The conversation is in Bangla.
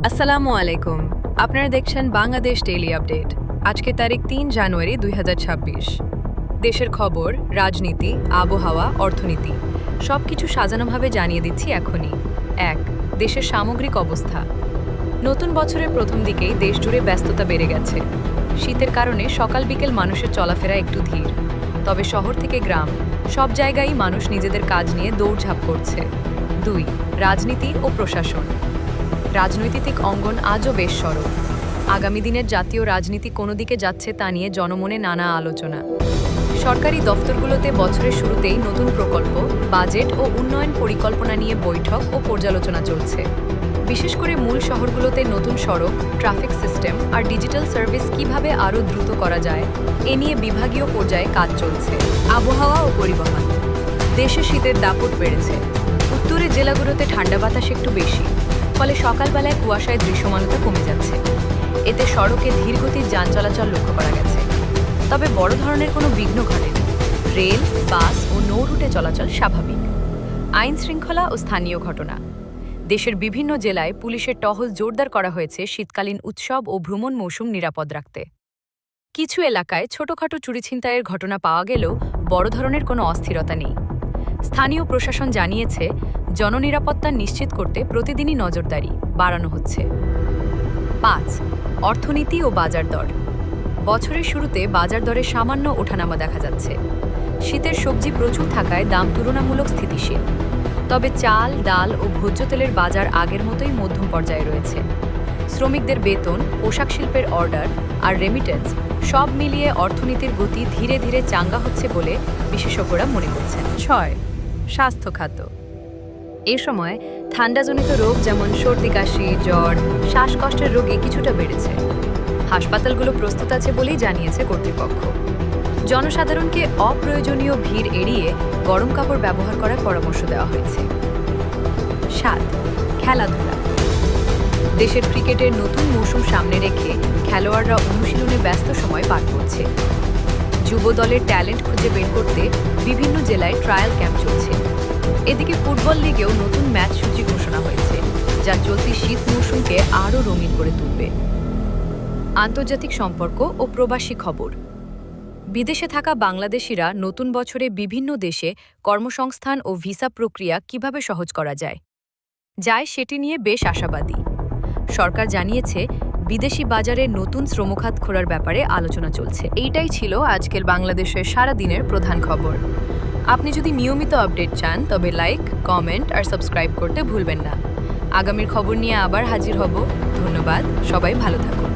আসসালামু আলাইকুম। আপনারা দেখছেন বাংলাদেশ ডেইলি আপডেট। আজকে তারিখ ৩ জানুয়ারি ২০২৬। দেশের খবর, রাজনীতি, আবহাওয়া, অর্থনীতি সবকিছু সাজানোভাবে জানিয়ে দিচ্ছি এখনই। ১. দেশের সামগ্রিক অবস্থা। নতুন বছরের প্রথম দিকেই দেশজুড়ে ব্যস্ততা বেড়ে গেছে। শীতের কারণে সকাল বিকেল মানুষের চলাফেরা একটু ধীর। তবে শহর থেকে গ্রাম সব জায়গায়ই মানুষ নিজেদের কাজ নিয়ে দৌড়ঝাঁপ করছে। ২. রাজনীতি ও প্রশাসন। রাজনৈতিক অঙ্গন আজও বেশ সরব। আগামী দিনের জাতীয় রাজনীতি কোন দিকে যাচ্ছে তা নিয়ে জনমনে নানা আলোচনা। সরকারি দফতরগুলোতে বছরের শুরুতেই নতুন প্রকল্প, বাজেট ও উন্নয়ন পরিকল্পনা নিয়ে বৈঠক ও পর্যালোচনা চলছে। বিশেষ করে মূল শহরগুলোতে নতুন সড়ক, ট্রাফিক সিস্টেম আর ডিজিটাল সার্ভিস কিভাবে আরও দ্রুত করা যায় এ নিয়ে বিভাগীয় পর্যায়ে কাজ চলছে। আবহাওয়া ও পরিবহন। দেশে শীতের দাপট বেড়েছে। উত্তরের জেলাগুলোতে ঠান্ডা বাতাস একটু বেশি, ফলে সকালবেলায় কুয়াশায় দৃশ্যমানতা কমে যাচ্ছে। এতে সড়কে ধীরগতির যান চলাচল লক্ষ্য করা গেছে। তবে বড় ধরনের কোনো বিঘ্ন ঘটেনি। রেল, বাস ও নৌ রুটে চলাচল স্বাভাবিক। আইন শৃঙ্খলা ও স্থানীয় ঘটনা। দেশের বিভিন্ন জেলায় পুলিশের টহল জোরদার করা হয়েছে শীতকালীন উৎসব ও ভ্রমণ মৌসুম নিরাপদ রাখতে। কিছু এলাকায় ছোটখাটো চুরি ছিনতাইয়ের ঘটনা পাওয়া গেলেও বড় ধরনের কোনো অস্থিরতা নেই। স্থানীয় প্রশাসন জানিয়েছে, জননিরাপত্তা নিশ্চিত করতে প্রতিদিনই নজরদারি বাড়ানো হচ্ছে। ৫. অর্থনীতি ও বাজার দর। বছরের শুরুতে বাজার দরে সামান্য ওঠানামা দেখা যাচ্ছে। শীতের সবজি প্রচুর থাকায় দাম তুলনামূলক স্থিতিশীল। তবে চাল, ডাল ও ভোজ্য তেলের বাজার আগের মতোই মধ্যম পর্যায়ে রয়েছে। শ্রমিকদের বেতন, পোশাক শিল্পের অর্ডার আর রেমিটেন্স সব মিলিয়ে অর্থনীতির গতি ধীরে ধীরে চাঙ্গা হচ্ছে বলে বিশেষজ্ঞরা মনে করছেন। ৬. স্বাস্থ্য খাত। এ সময় ঠান্ডাজনিত রোগ যেমন সর্দি কাশি, জ্বর, শ্বাসকষ্টের রোগে কিছুটা বেড়েছে। হাসপাতালগুলো প্রস্তুত আছে বলেই জানিয়েছে কর্তৃপক্ষ। জনসাধারণকে অপ্রয়োজনীয় ভিড় এড়িয়ে গরম কাপড় ব্যবহার করার পরামর্শ দেওয়া হয়েছে। ৭. খেলাধুলা। দেশের ক্রিকেটের নতুন মৌসুম সামনে রেখে খেলোয়াড়রা অনুশীলনে ব্যস্ত সময় পার করছে। যুব দলের ট্যালেন্ট খুঁজে বের করতে বিভিন্ন জেলায় ট্রায়াল ক্যাম্প চলছে। এদিকে ফুটবল লিগেও নতুন ম্যাচ সূচি ঘোষণা হয়েছে, যা চলতি শীত মৌসুমকে আরও রঙিন করে তুলবে। আন্তর্জাতিক সম্পর্ক ও প্রবাসী খবর। বিদেশে থাকা বাংলাদেশিরা নতুন বছরে বিভিন্ন দেশে কর্মসংস্থান ও ভিসা প্রক্রিয়া কিভাবে সহজ করা যায় সেটি নিয়ে বেশ আশাবাদী। সরকার জানিয়েছে, বিদেশি বাজারে নতুন শ্রমখাত খোলার ব্যাপারে আলোচনা চলছে। এইটাই ছিল আজকের বাংলাদেশের সারা দিনের প্রধান খবর। আপনি যদি নিয়মিত আপডেট চান তবে লাইক, কমেন্ট আর সাবস্ক্রাইব করতে ভুলবেন না। আগামীর খবর নিয়ে আবার হাজির হব। ধন্যবাদ, সবাই ভালো থাকুন।